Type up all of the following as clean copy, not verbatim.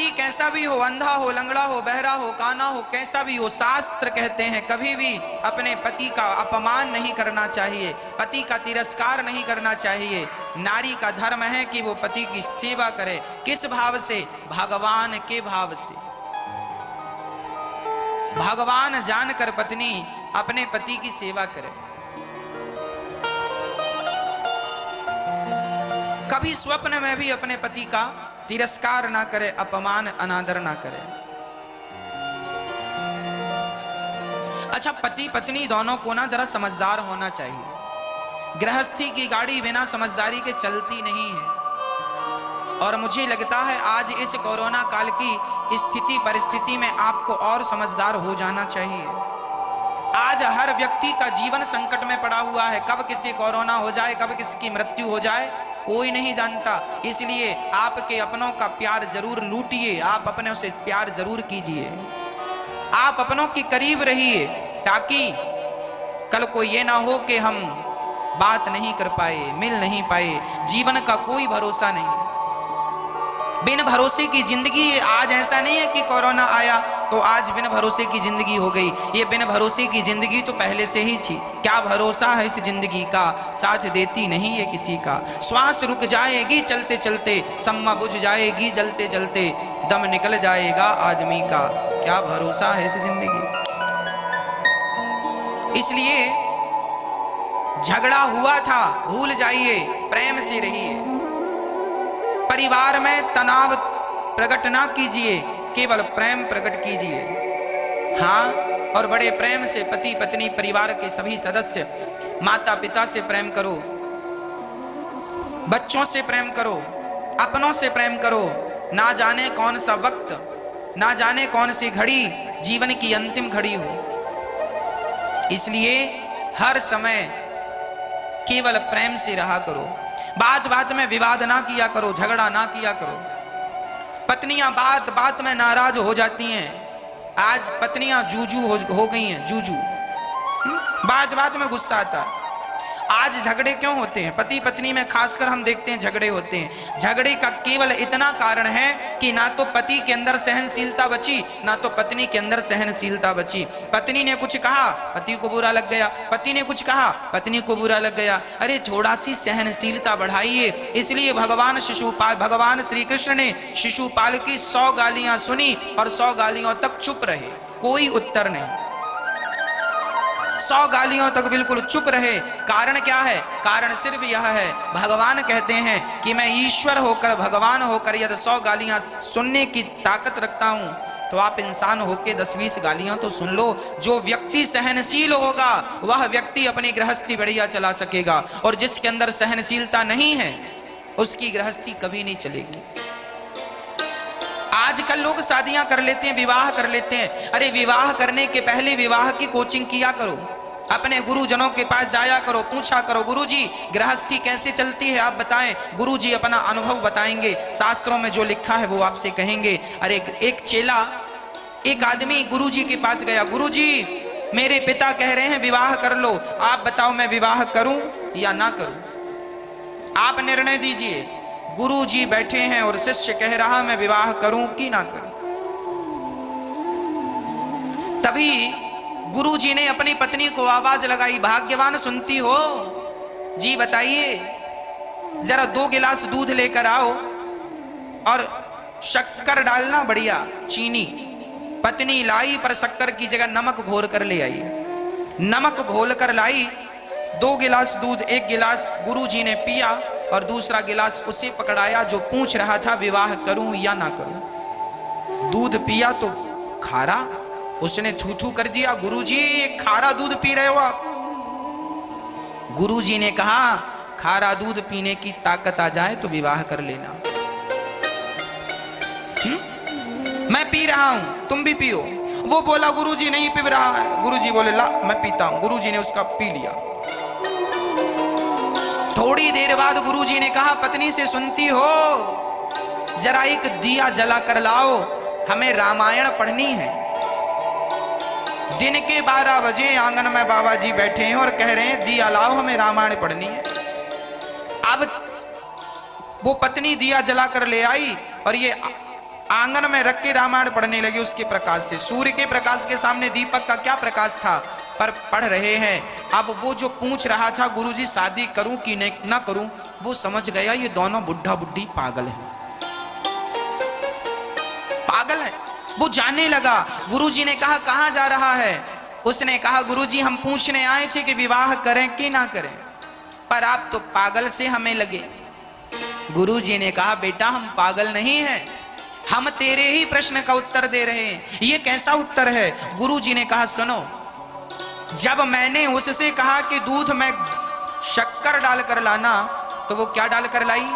पति कैसा भी हो, अंधा हो, लंगड़ा हो, बहरा हो, काना हो, कैसा भी हो, शास्त्र कहते हैं कभी भी अपने पति का अपमान नहीं करना चाहिए, पति का तिरस्कार नहीं करना चाहिए। नारी का धर्म है कि वो पति की सेवा करे। किस भाव से? भगवान के भाव से। भगवान जानकर पत्नी अपने पति की सेवा करे। कभी स्वप्न में भी अपने पति का तिरस्कार ना करे, अपमान अनादर ना करे। अच्छा, पति पत्नी दोनों को ना जरा समझदार होना चाहिए। गृहस्थी की गाड़ी बिना समझदारी के चलती नहीं है। और मुझे लगता है आज इस कोरोना काल की स्थिति परिस्थिति में आपको और समझदार हो जाना चाहिए। आज हर व्यक्ति का जीवन संकट में पड़ा हुआ है। कब किसी कोरोना हो जाए, कब किसकी मृत्यु हो जाए, कोई नहीं जानता। इसलिए आपके अपनों का प्यार जरूर लूटिए, आप अपने से प्यार जरूर कीजिए, आप अपनों के करीब रहिए, ताकि कल को ये ना हो कि हम बात नहीं कर पाए, मिल नहीं पाए। जीवन का कोई भरोसा नहीं, बिन भरोसे की जिंदगी। आज ऐसा नहीं है कि कोरोना आया तो आज बिन भरोसे की जिंदगी हो गई। ये बिन भरोसे की जिंदगी तो पहले से ही थी। क्या भरोसा है इस जिंदगी का, साथ देती नहीं है किसी का। श्वास रुक जाएगी चलते चलते, सम्मा बुझ जाएगी जलते जलते, दम निकल जाएगा आदमी का। क्या भरोसा है इस जिंदगी। इसलिए झगड़ा हुआ था, भूल जाइए, प्रेम से रहिए। परिवार में तनाव प्रकट ना कीजिए, केवल प्रेम प्रकट कीजिए। हाँ, और बड़े प्रेम से पति पत्नी परिवार के सभी सदस्य, माता पिता से प्रेम करो, बच्चों से प्रेम करो, अपनों से प्रेम करो। ना जाने कौन सा वक्त, ना जाने कौन सी घड़ी जीवन की अंतिम घड़ी हो। इसलिए हर समय केवल प्रेम से रहा करो। बात बात में विवाद ना किया करो, झगड़ा ना किया करो। पत्नियां बात बात में नाराज हो जाती हैं। आज पत्नियां जूजू हो गई हैं, जूजू। बात बात में गुस्सा आता है। आज झगड़े क्यों होते हैं? पति पत्नी में खासकर हम देखते हैं झगड़े होते हैं। झगड़े का केवल इतना कारण है कि ना तो पति के अंदर सहनशीलता बची, ना तो पत्नी के अंदर सहनशीलता बची। पत्नी ने कुछ कहा, पति को बुरा लग गया, पति ने कुछ कहा, पत्नी को बुरा लग गया। अरे थोड़ा सी सहनशीलता बढ़ाइए। इसलिए भगवान श्री कृष्ण ने शिशुपाल की 100 गालियां सुनी और 100 गालियों तक चुप रहे, कोई उत्तर नहीं। 100 गालियों तक बिल्कुल चुप रहे। कारण क्या है? कारण सिर्फ यह है, भगवान कहते हैं कि मैं ईश्वर होकर, भगवान होकर यदि 100 गालियां सुनने की ताकत रखता हूं, तो आप इंसान होकर 10-20 गालियां तो सुन लो। जो व्यक्ति सहनशील होगा वह व्यक्ति अपनी गृहस्थी बढ़िया चला सकेगा, और जिसके अंदर सहनशीलता नहीं है उसकी गृहस्थी कभी नहीं चलेगी। आजकल लोग शादियां कर लेते हैं, विवाह कर लेते हैं। अरे विवाह करने के पहले विवाह की कोचिंग किया करो, अपने गुरुजनों के पास जाया करो, पूछा करो, गुरुजी गृहस्थी कैसे चलती है आप बताएं। गुरुजी अपना अनुभव बताएंगे, शास्त्रों में जो लिखा है वो आपसे कहेंगे। अरे एक चेला, एक आदमी गुरुजी के पास गया, गुरुजी मेरे पिता कह रहे हैं विवाह कर लो, आप बताओ मैं विवाह करूं या ना करूं, आप निर्णय दीजिए। गुरुजी बैठे हैं और शिष्य कह रहा मैं विवाह करूं कि ना करूं। तभी गुरुजी ने अपनी पत्नी को आवाज लगाई, भाग्यवान सुनती हो जी, बताइए जरा 2 गिलास दूध लेकर आओ और शक्कर डालना, बढ़िया चीनी। पत्नी लाई, पर शक्कर की जगह नमक घोल कर ले आई। नमक घोल कर लाई। 2 गिलास दूध, 1 गिलास गुरुजी ने पिया और दूसरा गिलास उसे पकड़ाया जो पूछ रहा था विवाह करूं या ना करूं। दूध पिया तो खारा, उसने थू थू कर दिया, गुरुजी खारा दूध पी रहे हो आप। गुरुजी ने कहा खारा दूध पीने की ताकत आ जाए तो विवाह कर लेना। मैं पी रहा हूं, तुम भी पियो। वो बोला गुरुजी नहीं पी रहा है। गुरुजी बोले ला मैं पीता हूं। गुरुजी ने उसका पी लिया। थोड़ी देर बाद गुरुजी ने कहा पत्नी से सुनती हो, जरा एक दिया जला कर लाओ, हमें रामायण पढ़नी है। दिन के 12 बजे आंगन में बाबा जी बैठे हैं और कह रहे हैं दिया लाओ, हमें रामायण पढ़नी है। अब वो पत्नी दिया जला कर ले आई और ये आंगन में रख के रामायण पढ़ने लगे उसके प्रकाश से। सूर्य के प्रकाश के सामने दीपक का क्या प्रकाश था, पर पढ़ रहे हैं। अब वो जो पूछ रहा था गुरुजी शादी करूं कि ना करूं, वो समझ गया ये दोनों बुढ़ा बुढ़ी पागल है, पागल है। वो जानने लगा। गुरुजी ने कहा कहां जा रहा है? उसने कहा गुरुजी हम पूछने आए थे कि विवाह करें कि ना करें, पर आप तो पागल से हमें लगे। गुरुजी ने कहा बेटा हम पागल नहीं हैं, हम तेरे ही प्रश्न का उत्तर दे रहे हैं। ये कैसा उत्तर है? गुरुजी ने कहा सुनो, जब मैंने उससे कहा कि दूध में शक्कर डालकर लाना, तो वो क्या डालकर लाई?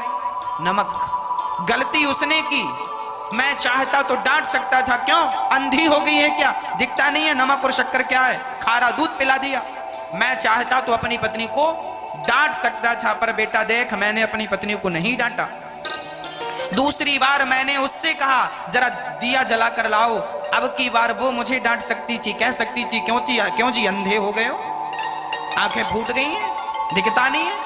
नमक। गलती उसने की, मैं चाहता तो डांट सकता था। क्यों? अंधी हो गई है क्या? दिखता नहीं है नमक और शक्कर क्या है? खारा दूध पिला दिया। मैं चाहता तो अपनी पत्नी को डांट सकता था, पर बेटा देख मैंने अपनी पत्नी को नहीं डांटा। दूसरी बार मैंने उससे कहा जरा दिया जला कर लाओ, अब की बार वो मुझे डांट सकती थी, कह सकती थी क्यों जी अंधे हो गए हो, आंखें फूट गई हैं, दिखता नहीं है।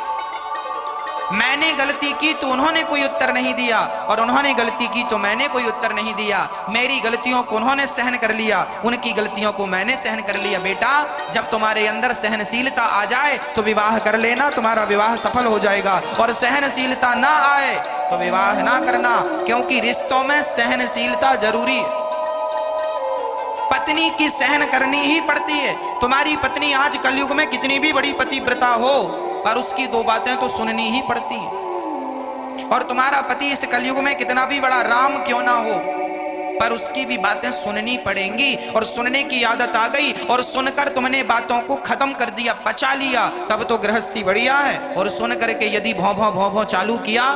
मैंने गलती की तो उन्होंने कोई उत्तर नहीं दिया, और उन्होंने गलती की तो मैंने कोई उत्तर नहीं दिया। मेरी गलतियों को उन्होंने सहन कर लिया, उनकी गलतियों को मैंने सहन कर लिया। बेटा जब तुम्हारे अंदर सहनशीलता आ जाए तो विवाह कर लेना, तुम्हारा विवाह सफल हो जाएगा। और सहनशीलता ना आए तो विवाह ना करना, क्योंकि रिश्तों में सहनशीलता जरूरी है। पत्नी की सहन करनी ही पड़ती है। तुम्हारी पत्नी आज कलयुग में कितनी भी बड़ी पतिव्रता हो, पर उसकी दो बातें तो सुननी ही पड़ती है। और तुम्हारा पति इस कलयुग में कितना भी बड़ा राम क्यों ना हो, पर उसकी भी बातें सुननी पड़ेंगी। और सुनने की आदत आ गई और सुनकर तुमने बातों को खत्म कर दिया, पचा लिया, तब तो गृहस्थी बढ़िया है। और सुन करके यदि भौं भौं भौं भौं चालू किया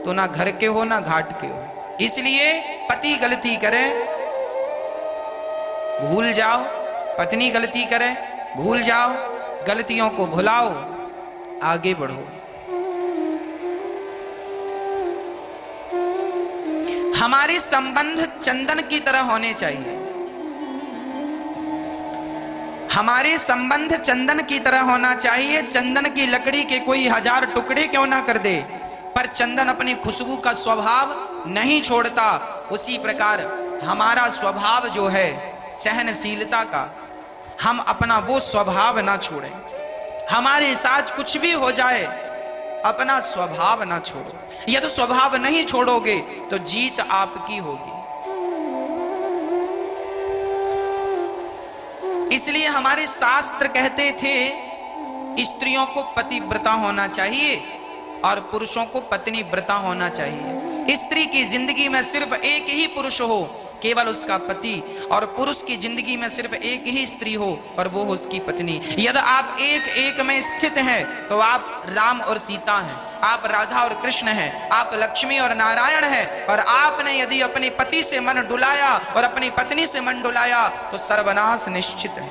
तो ना घर के हो ना घाट के हो। इसलिए पति गलती करे भूल जाओ, पत्नी गलती करे भूल जाओ, गलतियों को भुलाओ, आगे बढ़ो। हमारे संबंध चंदन की तरह होने चाहिए। हमारे संबंध चंदन की तरह होना चाहिए। चंदन की लकड़ी के कोई 1000 टुकड़े क्यों ना कर दे, पर चंदन अपनी खुशबू का स्वभाव नहीं छोड़ता। उसी प्रकार हमारा स्वभाव जो है सहनशीलता का, हम अपना वो स्वभाव ना छोड़ें। हमारे साथ कुछ भी हो जाए, अपना स्वभाव ना छोड़ो। यदि स्वभाव नहीं छोड़ोगे तो जीत आपकी होगी। इसलिए हमारे शास्त्र कहते थे स्त्रियों को पतिव्रता होना चाहिए और पुरुषों को पत्नी व्रता होना चाहिए। स्त्री की जिंदगी में सिर्फ एक ही पुरुष हो, केवल उसका पति, और पुरुष की जिंदगी में सिर्फ एक ही स्त्री हो और वो हो उसकी पत्नी। यदि आप एक एक में स्थित हैं तो आप राम और सीता हैं, आप राधा और कृष्ण हैं, आप लक्ष्मी और नारायण हैं। और आपने यदि अपने पति से मन डुलाया और अपनी पत्नी से मन डुलाया तो सर्वनाश निश्चित है।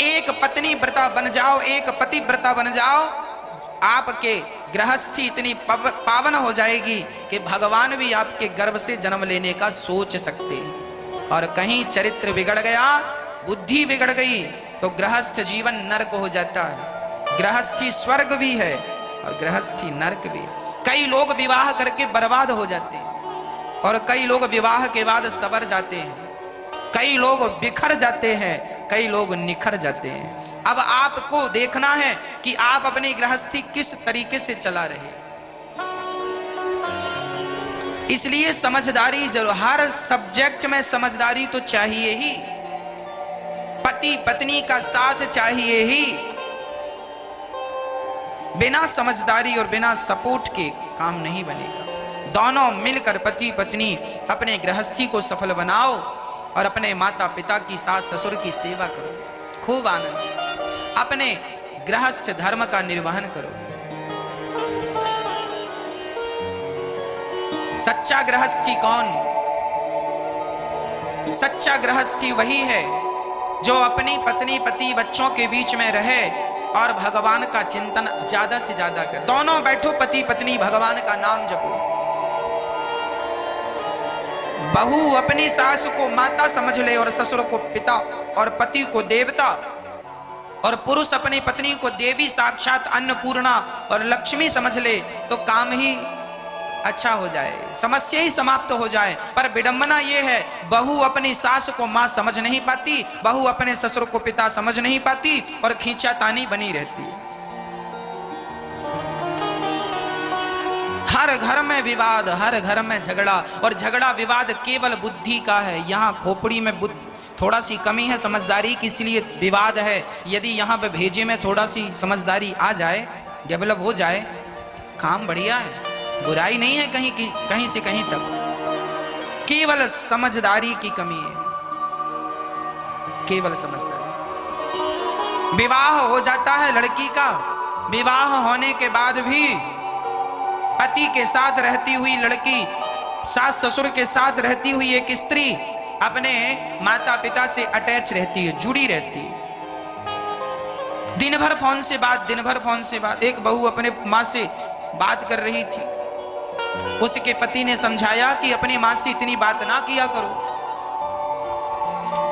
एक पत्नी व्रता बन जाओ, एक पति व्रता बन जाओ, आपके गृहस्थी इतनी पावन हो जाएगी कि भगवान भी आपके गर्भ से जन्म लेने का सोच सकते हैं। और कहीं चरित्र बिगड़ गया, बुद्धि बिगड़ गई, तो गृहस्थ जीवन नरक हो जाता है। गृहस्थी स्वर्ग भी है और गृहस्थी नरक भी। कई लोग विवाह करके बर्बाद हो जाते हैं और कई लोग विवाह के बाद सवर जाते हैं, कई लोग बिखर जाते हैं, कई लोग निखर जाते हैं। अब आपको देखना है कि आप अपनी गृहस्थी किस तरीके से चला रहे। इसलिए समझदारी जरूर, हर सब्जेक्ट में समझदारी तो चाहिए ही, पति पत्नी का साथ चाहिए ही। बिना समझदारी और बिना सपोर्ट के काम नहीं बनेगा। दोनों मिलकर पति पत्नी अपने गृहस्थी को सफल बनाओ और अपने माता पिता की, सास ससुर की सेवा करो, खूब आनंद से अपने गृहस्थ धर्म का निर्वहन करो। सच्चा गृहस्थी कौन? सच्चा गृहस्थी वही है जो अपनी पत्नी पति बच्चों के बीच में रहे और भगवान का चिंतन ज्यादा से ज्यादा करे। दोनों बैठो पति पत्नी, भगवान का नाम जपो। बहू अपनी सास को माता समझ ले और ससुर को पिता और पति को देवता, और पुरुष अपनी पत्नी को देवी साक्षात अन्नपूर्णा और लक्ष्मी समझ ले, तो काम ही अच्छा हो जाए, समस्या ही समाप्त हो जाए। पर विडंबना ये है, बहू अपनी सास को मां समझ नहीं पाती, बहू अपने ससुर को पिता समझ नहीं पाती और खींचातानी बनी रहती है। हर घर में विवाद, हर घर में झगड़ा, और झगड़ा विवाद केवल बुद्धि का है। यहाँ खोपड़ी में थोड़ा सी कमी है समझदारी की, इसलिए विवाद है। यदि यहाँ पे भेजे में थोड़ा सी समझदारी आ जाए, डेवलप हो जाए, काम बढ़िया है, बुराई नहीं है कहीं से कहीं तक, केवल समझदारी की कमी है, केवल समझदारी। विवाह हो जाता है लड़की का, विवाह होने के बाद भी पति के साथ रहती हुई लड़की, सास ससुर के साथ रहती हुई एक स्त्री अपने माता पिता से अटैच रहती है, जुड़ी रहती है। दिन भर फोन से बात, दिन भर फोन से बात। एक बहू अपने माँ से बात कर रही थी, उसके पति ने समझाया कि अपनी माँ से इतनी बात ना किया करो,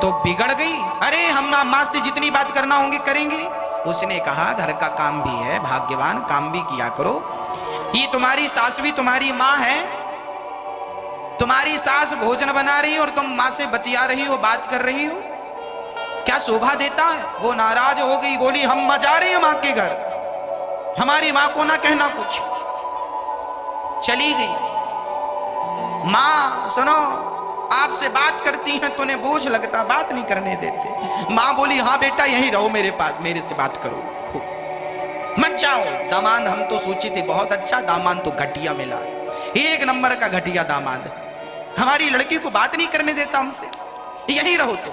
तो बिगड़ गई। अरे हम माँ से जितनी बात करना होंगे करेंगे। उसने कहा घर का काम भी है, भाग्यवान, काम भी किया करो। ये तुम्हारी सास भी तुम्हारी माँ है, तुम्हारी सास भोजन बना रही हो और तुम माँ से बतिया रही हो, बात कर रही हो, क्या शोभा देता है? वो नाराज हो गई, बोली हम जा रहे हैं माँ के घर, हमारी माँ को ना कहना कुछ। चली गई। माँ सुनो, आपसे बात करती हैं तो उन्हें बोझ लगता, बात नहीं करने देते। माँ बोली हाँ बेटा यहीं रहो मेरे पास, मेरे से बात करो खूब, मत जाओ। दामाद हम तो सोचे थे बहुत अच्छा, दामाद तो घटिया मिला, एक नंबर का घटिया दामाद, हमारी लड़की को बात नहीं करने देता हमसे, यहीं रहो। तो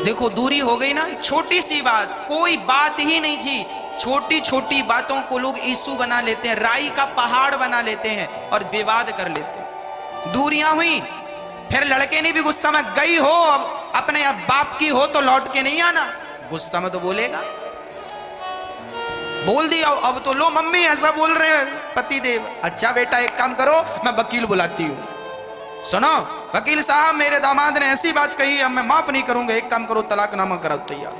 देखो दूरी हो गई ना, छोटी सी बात, कोई बात ही नहीं थी, छोटी छोटी बातों को लोग इशू बना लेते हैं, राई का पहाड़ बना लेते हैं और विवाद कर लेते हैं। दूरियां हुई, फिर लड़के ने भी गुस्सा में, गई हो अब अपने अब बाप की हो तो लौट के नहीं आना, गुस्सा में तो बोलेगा, बोल दिया अब तो लो मम्मी ऐसा बोल रहे हैं पति देव। अच्छा बेटा एक काम करो, मैं वकील बुलाती हूँ, सुनो वकील साहब मेरे दामाद ने ऐसी बात कही है, मैं माफ नहीं करूंगा, एक काम करो तलाकनामा कराओ तैयार।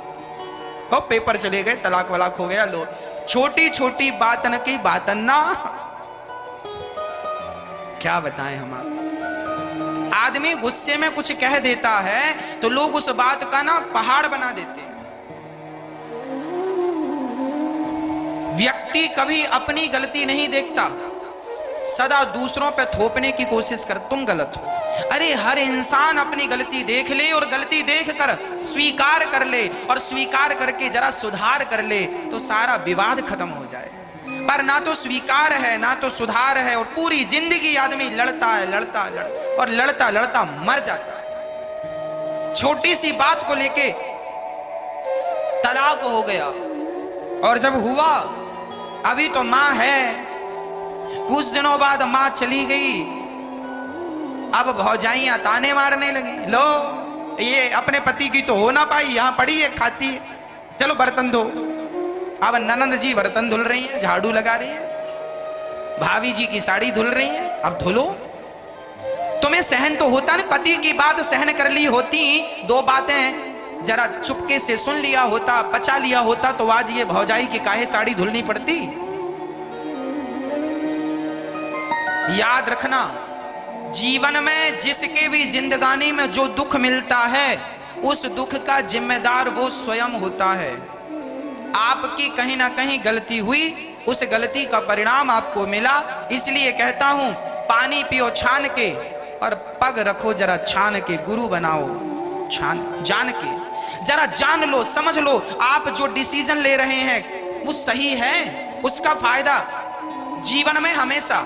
तो पेपर चले गए, तलाक वलाक हो गया। लो छोटी छोटी बातन की बातन ना, क्या बताएं हम आपको। आदमी गुस्से में कुछ कह देता है तो लोग उस बात का ना पहाड़ बना देते हैं। व्यक्ति कभी अपनी गलती नहीं देखता, सदा दूसरों पे थोपने की कोशिश कर, तुम गलत हो। अरे हर इंसान अपनी गलती देख ले और गलती देखकर स्वीकार कर ले और स्वीकार करके जरा सुधार कर ले तो सारा विवाद खत्म हो जाए। पर ना तो स्वीकार है ना तो सुधार है और पूरी जिंदगी आदमी लड़ता है, लड़ता और लड़ता लड़ता मर जाता है। छोटी सी बात को लेके तलाक हो गया, और जब हुआ अभी तो मां है, कुछ दिनों बाद मां चली गई, अब भौजाइयां ताने मारने लगी, लो ये अपने पति की तो हो ना पाई, यहां पड़ी है खाती है, चलो बर्तन धो। अब ननंद जी बर्तन धुल रही हैं, झाड़ू लगा रही हैं, भाभी जी की साड़ी धुल रही हैं, अब धुलो। तुम्हें सहन तो होता नहीं, पति की बात सहन कर ली होती, दो बातें जरा चुपके से सुन लिया होता, पचा लिया होता, तो आज ये भौजाई की काहे साड़ी धुलनी पड़ती। याद रखना, जीवन में जिसके भी जिंदगानी में जो दुख मिलता है उस दुख का जिम्मेदार वो स्वयं होता है। आपकी कहीं ना कहीं गलती हुई, उस गलती का परिणाम आपको मिला। इसलिए कहता हूं पानी पियो छान के और पग रखो जरा छान के, गुरु बनाओ छान जान के, जरा जान लो समझ लो आप जो डिसीजन ले रहे हैं वो सही है, उसका फायदा। जीवन में हमेशा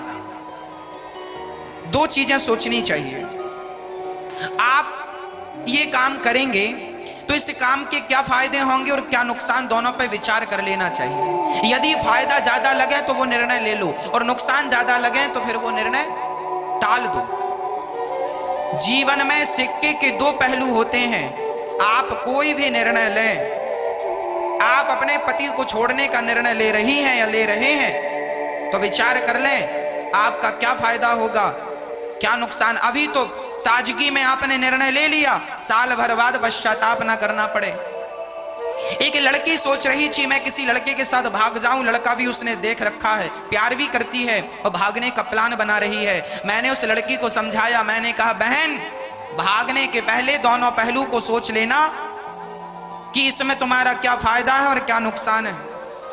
दो चीजें सोचनी चाहिए, आप ये काम करेंगे तो इस काम के क्या फायदे होंगे और क्या नुकसान, दोनों पे विचार कर लेना चाहिए। यदि फायदा ज्यादा लगे तो वो निर्णय ले लो और नुकसान ज्यादा लगे तो फिर वो निर्णय टाल दो। जीवन में सिक्के के दो पहलू होते हैं, आप कोई भी निर्णय लें, आप अपने पति को छोड़ने का निर्णय ले रही हैं या ले रहे हैं तो विचार कर लें आपका क्या फायदा होगा, क्या नुकसान। अभी तो ताजगी में आपने निर्णय ले लिया, साल भर बाद पश्चाताप ना करना पड़े। एक लड़की सोच रही थी मैं किसी लड़के के साथ भाग जाऊं, लड़का भी उसने देख रखा है, प्यार भी करती है और भागने का प्लान बना रही है। मैंने उस लड़की को समझाया, मैंने कहा बहन भागने के पहले दोनों पहलू को सोच लेना कि इसमें तुम्हारा क्या फायदा है और क्या नुकसान है।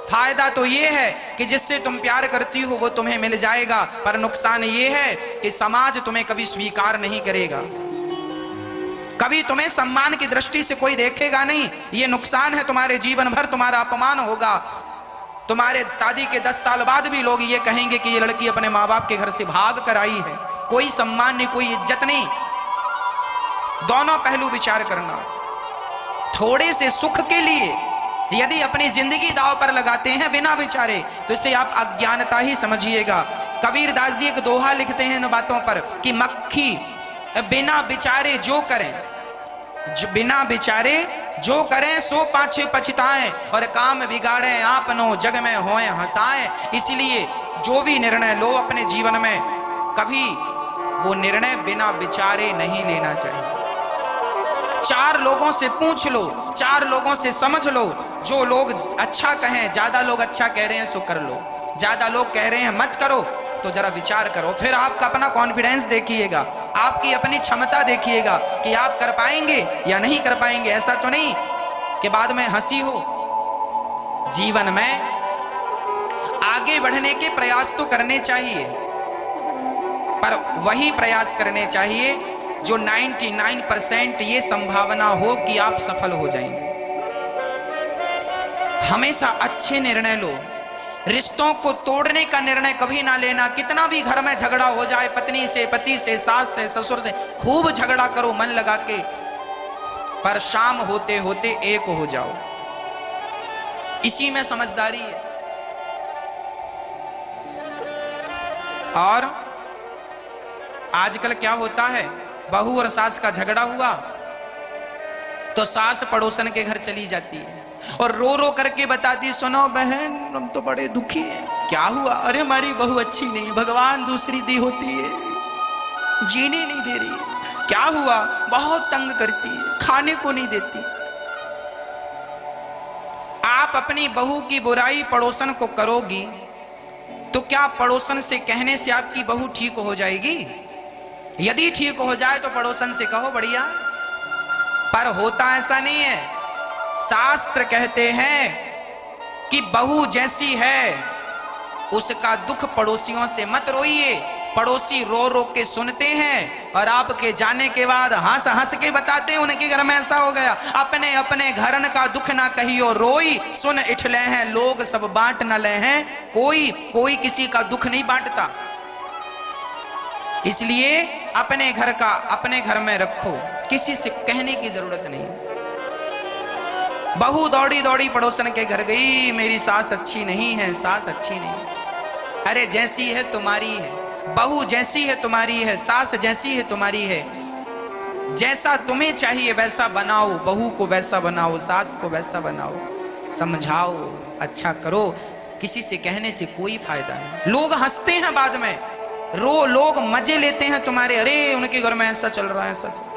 फायदा तो ये है कि जिससे तुम प्यार करती हो वो तुम्हें मिल जाएगा, पर नुकसान ये है कि समाज तुम्हें कभी स्वीकार नहीं करेगा, कभी तुम्हें सम्मान की दृष्टि से कोई देखेगा नहीं। ये नुकसान है, तुम्हारे जीवन भर तुम्हारा अपमान होगा। तुम्हारे शादी के 10 साल बाद भी लोग ये कहेंगे कि ये लड़की अपने माँ बाप के घर से भाग कर आई है, कोई सम्मान नहीं, कोई इज्जत नहीं। दोनों पहलू विचार करना। थोड़े से सुख के लिए यदि अपनी जिंदगी दांव पर लगाते हैं बिना विचारे, तो इसे आप अज्ञानता ही समझिएगा। कबीर दास जी एक दोहा लिखते हैं इन बातों पर कि मक्खी बिना विचारे जो करें, बिना विचारे जो करें सो पाछे पछताएं, और काम बिगाड़े आपनो जग में होए हंसाएं। इसलिए जो भी निर्णय लो अपने जीवन में, कभी वो निर्णय बिना विचारे नहीं लेना चाहिए। 4 लोगों से पूछ लो, 4 लोगों से समझ लो। जो लोग अच्छा कहें, ज्यादा लोग अच्छा कह रहे हैं सो कर लो, ज्यादा लोग कह रहे हैं मत करो, तो जरा विचार करो। फिर आपका अपना कॉन्फिडेंस देखिएगा, आपकी अपनी क्षमता देखिएगा कि आप कर पाएंगे या नहीं कर पाएंगे। ऐसा तो नहीं कि बाद में हंसी हो। जीवन में आगे बढ़ने के प्रयास तो करने चाहिए, पर वही प्रयास करने चाहिए जो 99% ये संभावना हो कि आप सफल हो जाएंगे। हमेशा अच्छे निर्णय लो। रिश्तों को तोड़ने का निर्णय कभी ना लेना। कितना भी घर में झगड़ा हो जाए, पत्नी से, पति से, सास से, ससुर से, खूब झगड़ा करो मन लगा के, पर शाम होते होते एक हो जाओ। इसी में समझदारी है। और आजकल क्या होता है, बहू और सास का झगड़ा हुआ तो सास पड़ोसन के घर चली जाती है और रो रो करके बताती, सुनो बहन हम तो बड़े दुखी हैं। क्या हुआ? अरे हमारी बहू अच्छी नहीं, भगवान दूसरी दी होती है, जीने नहीं दे रही है। क्या हुआ? बहुत तंग करती है, खाने को नहीं देती। आप अपनी बहू की बुराई पड़ोसन को करोगी तो क्या पड़ोसन से कहने से आपकी बहू ठीक हो जाएगी? यदि ठीक हो जाए तो पड़ोसन से कहो बढ़िया, पर होता ऐसा नहीं है। शास्त्र कहते हैं कि बहू जैसी है उसका दुख पड़ोसियों से मत रोइए। पड़ोसी रो रो के सुनते हैं और आपके जाने के बाद हंस हंस के बताते हैं उनके घर में ऐसा हो गया। अपने अपने घरन का दुख ना कहियो रोई, सुन इठले हैं लोग सब बांट न ले हैं। कोई किसी का दुख नहीं बांटता। इसलिए अपने घर का अपने घर में रखो, किसी से कहने की जरूरत नहीं। बहू दौड़ी दौड़ी पड़ोसन के घर गई, मेरी सास अच्छी नहीं है, सास अच्छी नहीं। अरे जैसी है तुम्हारी है, बहू जैसी है तुम्हारी है, सास जैसी है तुम्हारी है। जैसा तुम्हें चाहिए वैसा बनाओ, बहू को वैसा बनाओ, सास को वैसा बनाओ, समझाओ, अच्छा करो। किसी से कहने से कोई फायदा नहीं। लोग हंसते हैं बाद में, लोग मजे लेते हैं तुम्हारे, अरे उनके घर में ऐसा चल रहा है, ऐसा चल रहा है।